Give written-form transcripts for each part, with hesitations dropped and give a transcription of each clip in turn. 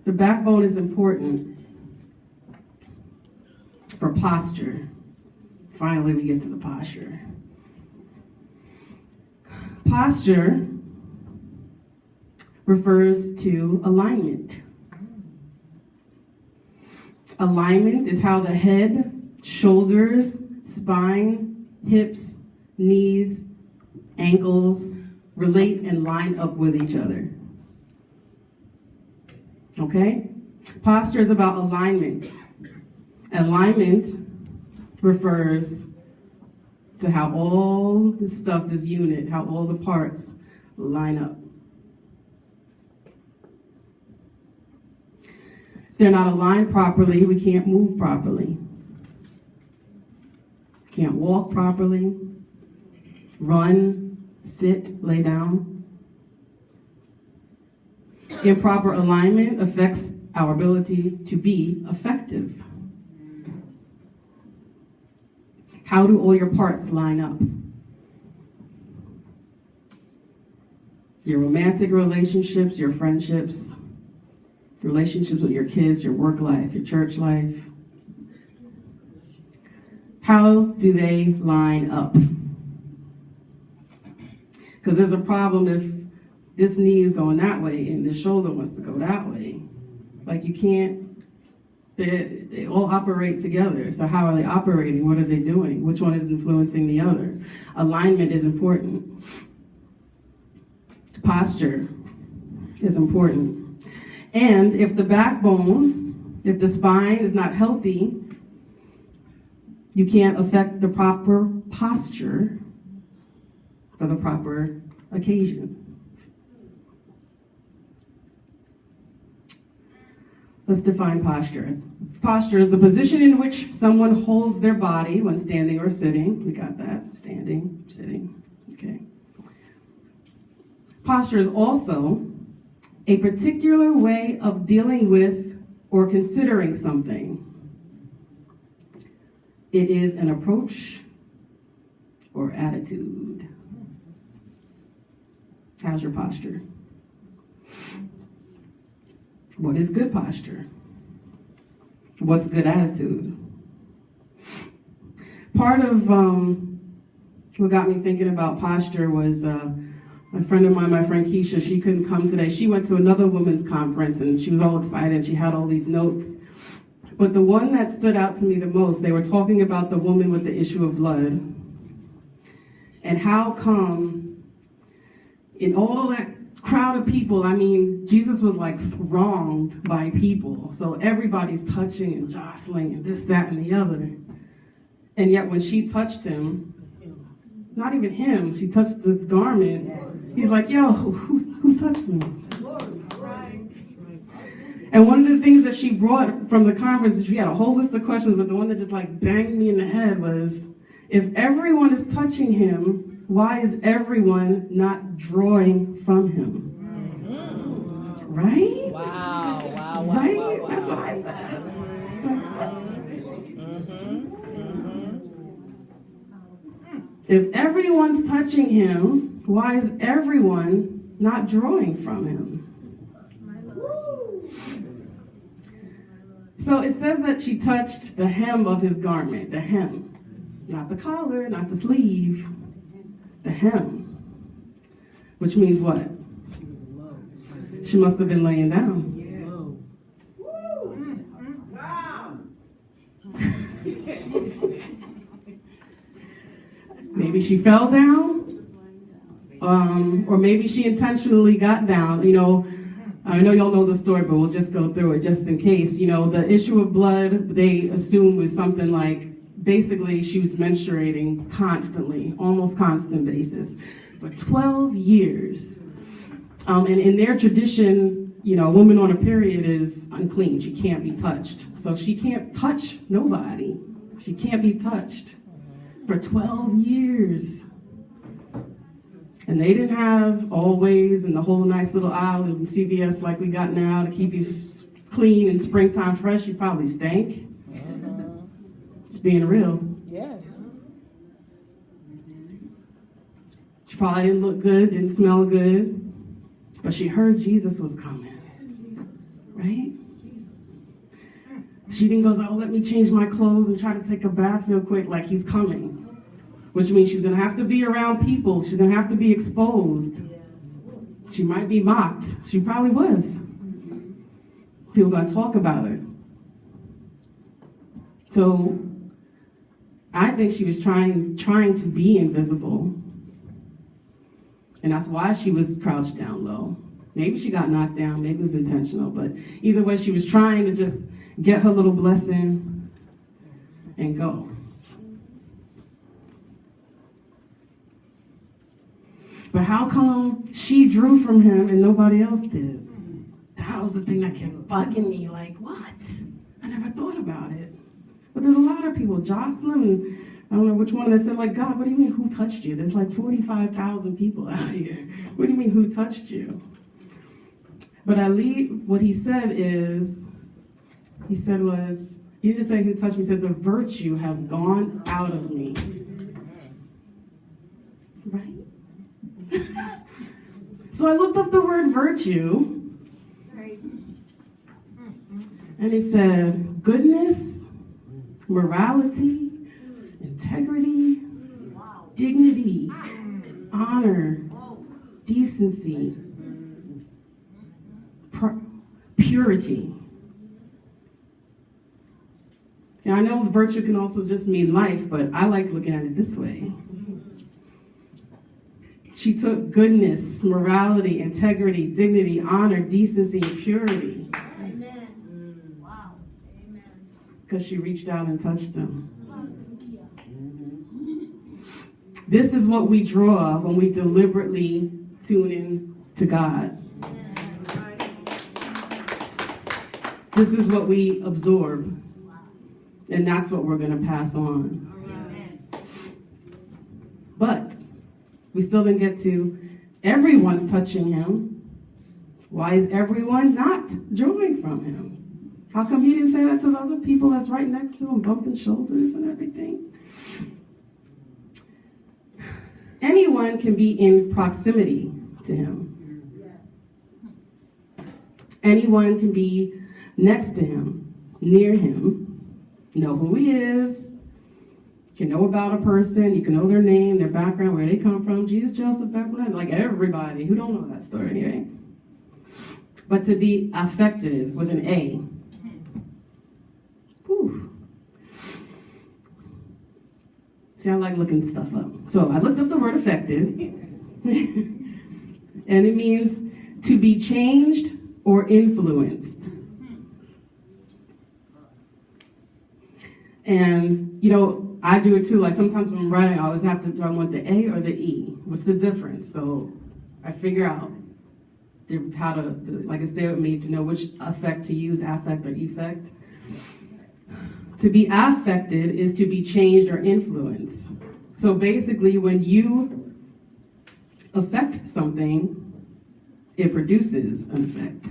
The backbone is important for posture. Finally, we get to the posture. Posture refers to alignment. Alignment is how the head, shoulders, spine, hips, knees, ankles relate and line up with each other. Okay? Posture is about alignment. Alignment refers to how all the stuff, this unit, how all the parts line up. If they're not aligned properly, we can't move properly. Can't walk properly, run, sit, lay down. Improper alignment affects our ability to be effective. How do all your parts line up? Your romantic relationships, your friendships, relationships with your kids, your work life, your church life. How do they line up? Because there's a problem if this knee is going that way and this shoulder wants to go that way. Like you can't, they all operate together. So how are they operating? What are they doing? Which one is influencing the other? Alignment is important. Posture is important. And if the backbone, if the spine is not healthy, you can't affect the proper posture for the proper occasion. Let's define posture. Posture is the position in which someone holds their body when standing or sitting. We got that, standing, sitting, okay. Posture is also a particular way of dealing with or considering something. It is an approach or attitude. How's your posture? What is good posture? What's good attitude? Part of what got me thinking about posture was a friend of mine, my friend Keisha, she couldn't come today. She went to another women's conference and she was all excited. She had all these notes. But the one that stood out to me the most, they were talking about the woman with the issue of blood and how come in all that crowd of people, I mean, Jesus was like wronged by people. So everybody's touching and jostling and this, that, and the other. And yet when she touched him, not even him, she touched the garment, he's like, yo, who touched me? And one of the things that she brought from the conference, she had a whole list of questions, but the one that just like banged me in the head was, if everyone is touching him, why is everyone not drawing from him? Right? Wow. Right? Wow. That's what I said. If everyone's touching him, why is everyone not drawing from him? So it says that she touched the hem of his garment, the hem. Not the collar, not the sleeve, the hem. Which means what? She must have been laying down. Maybe she fell down, or maybe she intentionally got down. You know, I know y'all know the story, but we'll just go through it just in case. You know, the issue of blood, they assume was something like, basically she was menstruating constantly, almost constant basis, for 12 years. And in their tradition, you know, a woman on a period is unclean. She can't be touched. So she can't touch nobody. She can't be touched for 12 years. And they didn't have Always and the whole nice little aisle in CVS like we got now to keep you clean and springtime fresh. You probably stank. It's being real. Yes. She probably didn't look good, didn't smell good, but she heard Jesus was coming. right? She then goes, oh, let me change my clothes and try to take a bath real quick, like he's coming. Which means she's going to have to be around people. She's going to have to be exposed. She might be mocked. She probably was. People are going to talk about her. So I think she was trying to be invisible. And that's why she was crouched down low. Maybe she got knocked down. Maybe it was intentional. But either way, she was trying to just get her little blessing and go. But how come she drew from him and nobody else did? That was the thing that kept bugging me. Like, what? I never thought about it. But there's a lot of people. Jocelyn, I don't know which one, that said, like, God, what do you mean, who touched you? There's like 45,000 people out here. What do you mean, who touched you? But Ali, what he said was, he didn't say who touched me, he said, the virtue has gone out of me. Right? So I looked up the word virtue, and it said goodness, morality, integrity, dignity, honor, decency, purity. Now I know virtue can also just mean life, but I like looking at it this way. She took goodness, morality, integrity, dignity, honor, decency, and purity. Amen. Wow. Amen. Because she reached out and touched him. This is what we draw when we deliberately tune in to God. This is what we absorb. And that's what we're going to pass on. But we still didn't get to everyone's touching him. Why is everyone not drawing from him? How come he didn't say that to the other people that's right next to him, bumping shoulders and everything? Anyone can be in proximity to him. Anyone can be next to him, near him, know who he is. You can know about a person, you can know their name, their background, where they come from, Jesus, Joseph, Bethlehem, like everybody who don't know that story anyway. But to be affected with an A. Whew. See, I like looking stuff up. So I looked up the word affected, and it means to be changed or influenced. And, you know, I do it too. Like sometimes when I'm writing, I always have to, do I want the A or the E? What's the difference? So I figure out how to, like I stay with me, to know which affect to use, affect or effect. To be affected is to be changed or influenced. So basically, when you affect something, it produces an effect.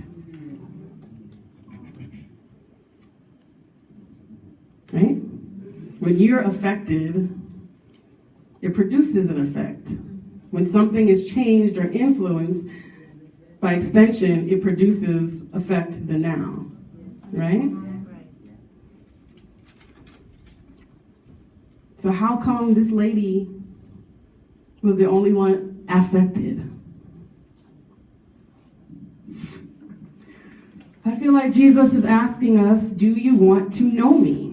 Right? When you're affected, it produces an effect. When something is changed or influenced, by extension, it produces effect the now. Right? So how come this lady was the only one affected? I feel like Jesus is asking us, do you want to know me?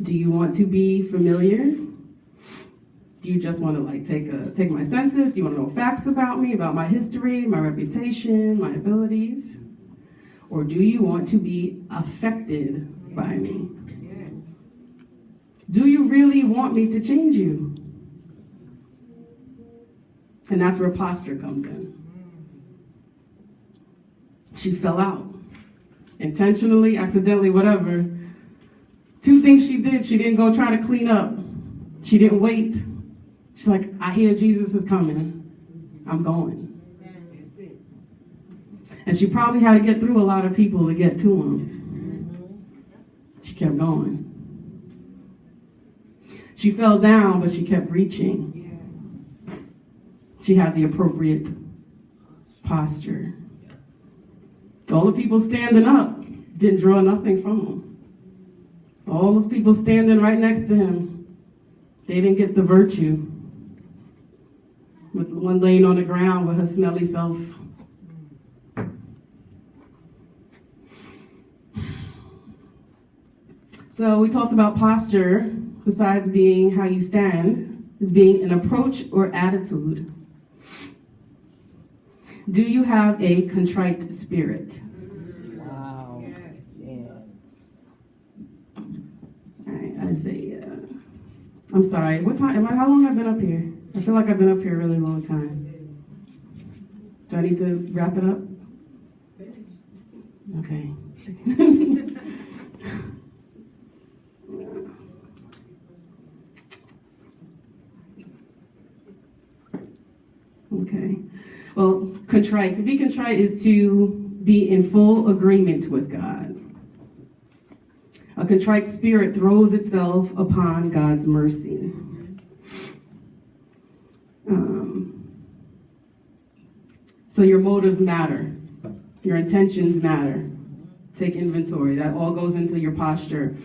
Do you want to be familiar? Do you just want to like take my census? Do you want to know facts about me, about my history, my reputation, my abilities? Or do you want to be affected by me? Do you really want me to change you? And that's where posture comes in. She fell out. Intentionally, accidentally, whatever. Two things she did. She didn't go try to clean up. She didn't wait. She's like, I hear Jesus is coming. I'm going. And she probably had to get through a lot of people to get to him. She kept going. She fell down, but she kept reaching. She had the appropriate posture. All the people standing up didn't draw nothing from him. All those people standing right next to him, they didn't get the virtue. With the one laying on the ground with her smelly self. So we talked about posture, besides being how you stand, is being an approach or attitude. Do you have a contrite spirit? Wow. Yeah. All right, Isaiah. I'm sorry, what time, how long have I been up here? I feel like I've been up here a really long time. Do I need to wrap it up? Okay. Okay. Well, contrite. To be contrite is to be in full agreement with God. A contrite spirit throws itself upon God's mercy. So your motives matter. Your intentions matter. Take inventory. That all goes into your posture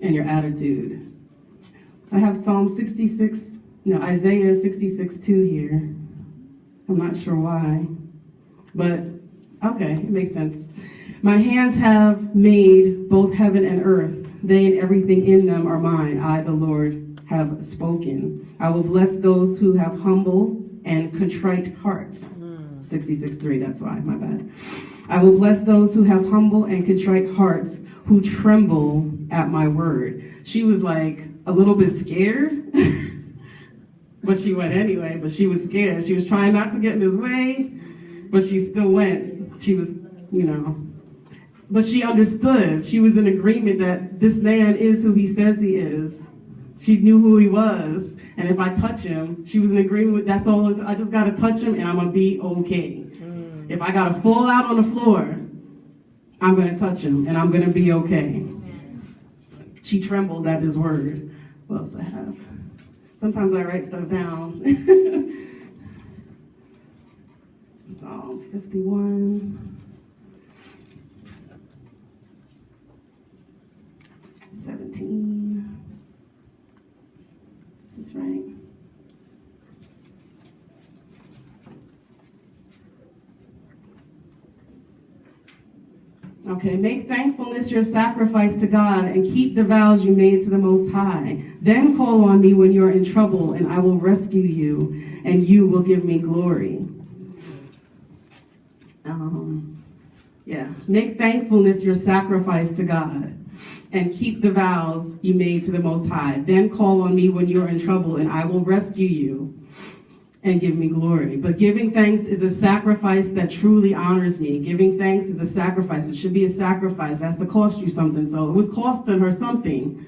and your attitude. I have Isaiah 66:2 here. I'm not sure why, but okay, it makes sense. My hands have made both heaven and earth. They and everything in them are mine. I, the Lord, have spoken. I will bless those who have humble and contrite hearts. 66:3, that's why, my bad. I will bless those who have humble and contrite hearts, who tremble at my word. She was like a little bit scared, but she went anyway, but she was scared. She was trying not to get in his way, but she still went. She was, but she understood. She was in agreement that this man is who he says he is. She knew who he was. And if I touch him, she was in agreement with that's all. I just got to touch him and I'm going to be okay. If I got to fall out on the floor, I'm going to touch him and I'm going to be okay. She trembled at his word. What else I have? Sometimes I write stuff down. Psalms 51. 17. Is this right? Okay, make thankfulness your sacrifice to God and keep the vows you made to the Most High. Then call on me when you're in trouble and I will rescue you and you will give me glory. Make thankfulness your sacrifice to God and keep the vows you made to the Most High. Then call on me when you're in trouble and I will rescue you and give me glory. But giving thanks is a sacrifice that truly honors me. Giving thanks is a sacrifice. It should be a sacrifice. It has to cost you something. So it was costing her something.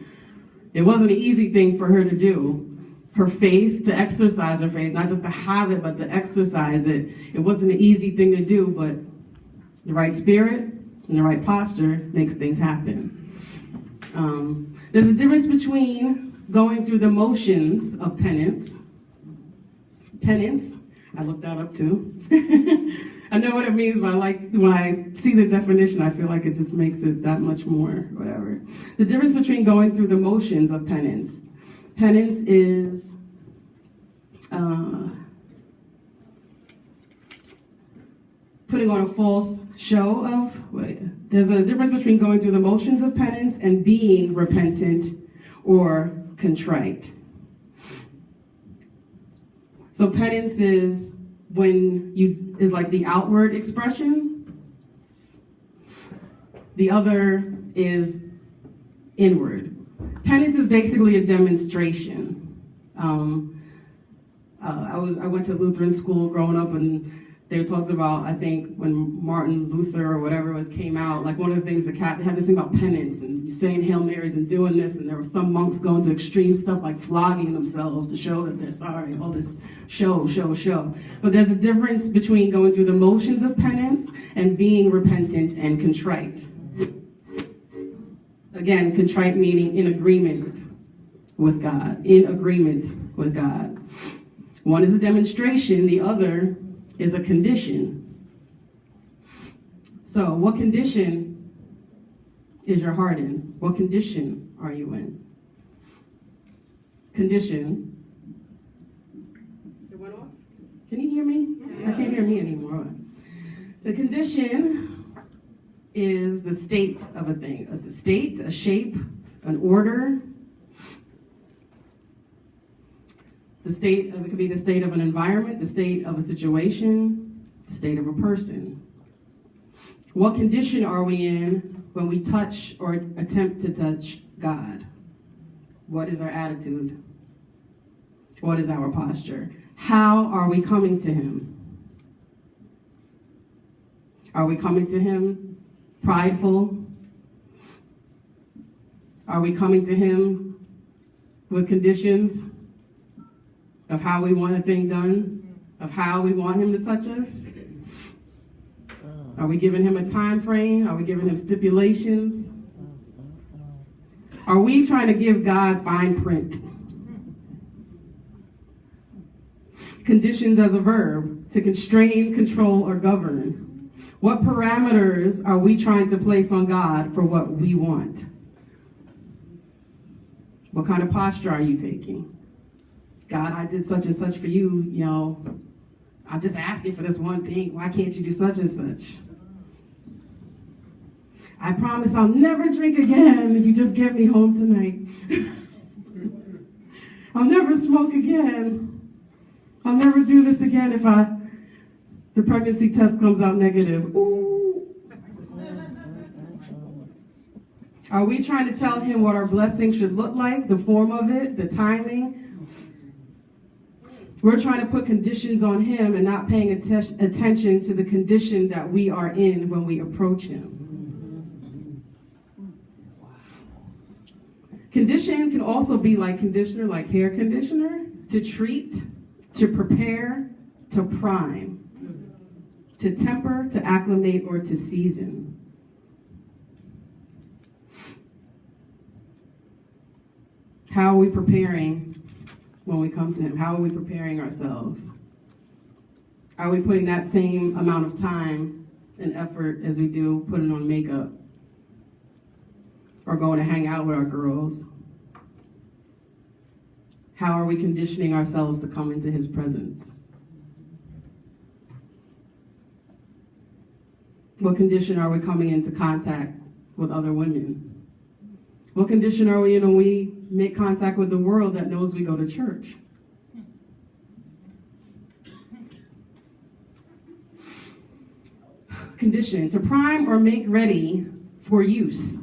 It wasn't an easy thing for her to do. Her faith, to exercise her faith, not just to have it, but to exercise it. It wasn't an easy thing to do, but the right spirit and the right posture makes things happen. There's a difference between going through the motions of penance. Penance, I looked that up too. I know what it means, but when I see the definition, I feel like it just makes it that much more, whatever. The difference between going through the motions of penance. Penance is putting on a false show of, there's a difference between going through the motions of penance and being repentant or contrite. So penance is is like the outward expression. The other is inward. Penance is basically a demonstration. I went to Lutheran school growing up, and they talked about, I think, when Martin Luther or whatever came out, like one of the things that they had this thing about penance and saying Hail Marys and doing this, and there were some monks going to extreme stuff like flogging themselves to show that they're sorry, all this show. But there's a difference between going through the motions of penance and being repentant and contrite. Again, contrite meaning in agreement with God, in agreement with God. One is a demonstration, the other is a condition. So, what condition is your heart in? What condition are you in? Condition. It went off? Can you hear me? I can't hear me anymore. The condition is the state of a thing. It's a state, a shape, an order. The state, it could be the state of an environment, the state of a situation, the state of a person. What condition are we in when we touch or attempt to touch God? What is our attitude? What is our posture? How are we coming to him? Are we coming to him prideful? Are we coming to him with conditions of how we want a thing done, of how we want him to touch us? Are we giving him a time frame? Are we giving him stipulations? Are we trying to give God fine print? Conditions as a verb, to constrain, control, or govern. What parameters are we trying to place on God for what we want? What kind of posture are you taking? God, I did such and such for you, I'm just asking for this one thing. Why can't you do such and such? I promise I'll never drink again if you just get me home tonight. I'll never smoke again. I'll never do this again if the pregnancy test comes out negative. Ooh. Are we trying to tell him what our blessing should look like, the form of it, the timing? We're trying to put conditions on him and not paying attention to the condition that we are in when we approach him. Condition can also be like conditioner, like hair conditioner, to treat, to prepare, to prime, to temper, to acclimate, or to season. How are we preparing when we come to him? How are we preparing ourselves? Are we putting that same amount of time and effort as we do putting on makeup or going to hang out with our girls? How are we conditioning ourselves to come into his presence? What condition are we coming into contact with other women? What condition are we in when we make contact with the world that knows we go to church? Condition, to prime or make ready for use.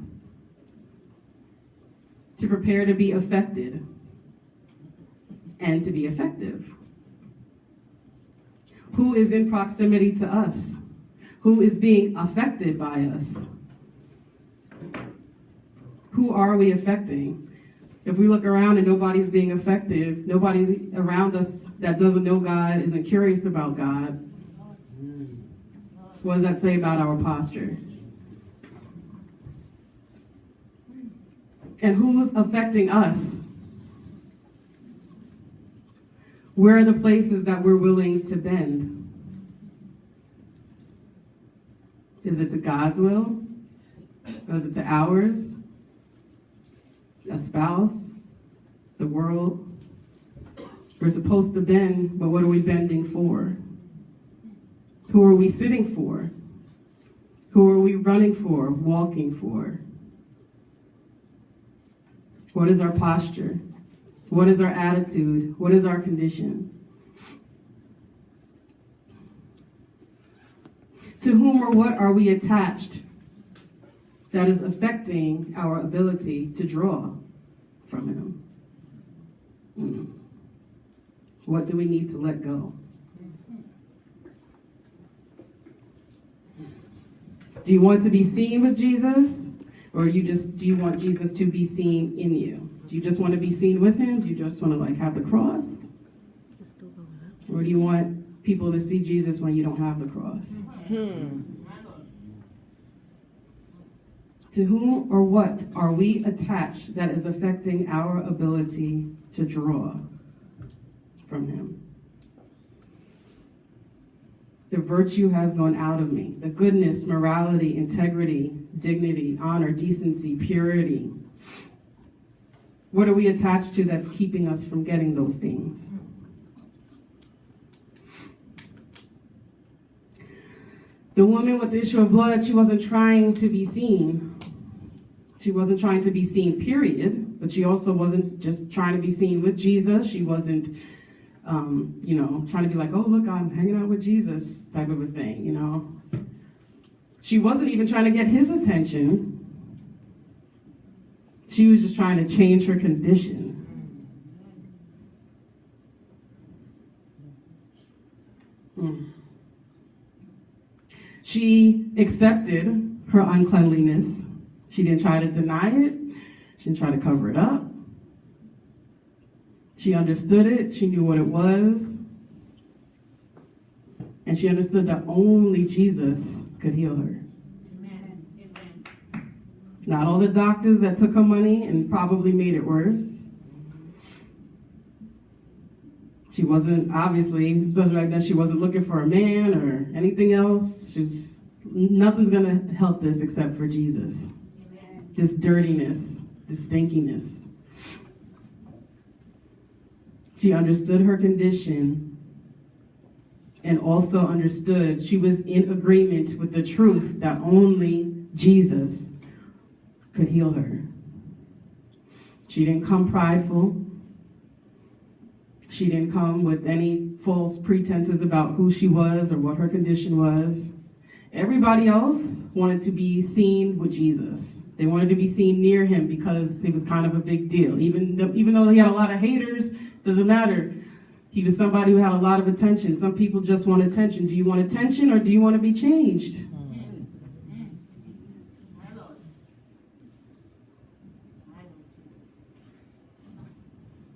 To prepare to be affected and to be effective. Who is in proximity to us? Who is being affected by us? Who are we affecting? If we look around and nobody's being effective, nobody around us that doesn't know God, isn't curious about God, what does that say about our posture? And who's affecting us? Where are the places that we're willing to bend? Is it to God's will? Or is it to ours? A spouse? The world? We're supposed to bend, but what are we bending for? Who are we sitting for? Who are we running for, walking for? What is our posture? What is our attitude? What is our condition? To whom or what are we attached that is affecting our ability to draw from him? What do we need to let go? Do you want to be seen with Jesus? Or do you want Jesus to be seen in you? Do you just want to be seen with him? Do you just want to have the cross? Or do you want people to see Jesus when you don't have the cross? To whom or what are we attached that is affecting our ability to draw from him? The virtue has gone out of me. The goodness, morality, integrity, dignity, honor, decency, purity. What are we attached to that's keeping us from getting those things? The woman with the issue of blood, she wasn't trying to be seen. She wasn't trying to be seen, period. But she also wasn't just trying to be seen with Jesus. She wasn't, trying to be like, oh, look, I'm hanging out with Jesus type of a thing, you know. She wasn't even trying to get his attention. She was just trying to change her condition. She accepted her uncleanliness. She didn't try to deny it. She didn't try to cover it up. She understood it. She knew what it was. And she understood that only Jesus could heal her. Amen. Amen. Not all the doctors that took her money and probably made it worse. She wasn't, obviously, especially back then, she wasn't looking for a man or anything else. Nothing's going to help this except for Jesus. Amen. This dirtiness, this stinkiness. She understood her condition and also understood she was in agreement with the truth that only Jesus could heal her. She didn't come prideful. She didn't come with any false pretenses about who she was or what her condition was. Everybody else wanted to be seen with Jesus. They wanted to be seen near him because it was kind of a big deal. Even though he had a lot of haters, doesn't matter. He was somebody who had a lot of attention. Some people just want attention. Do you want attention or do you want to be changed?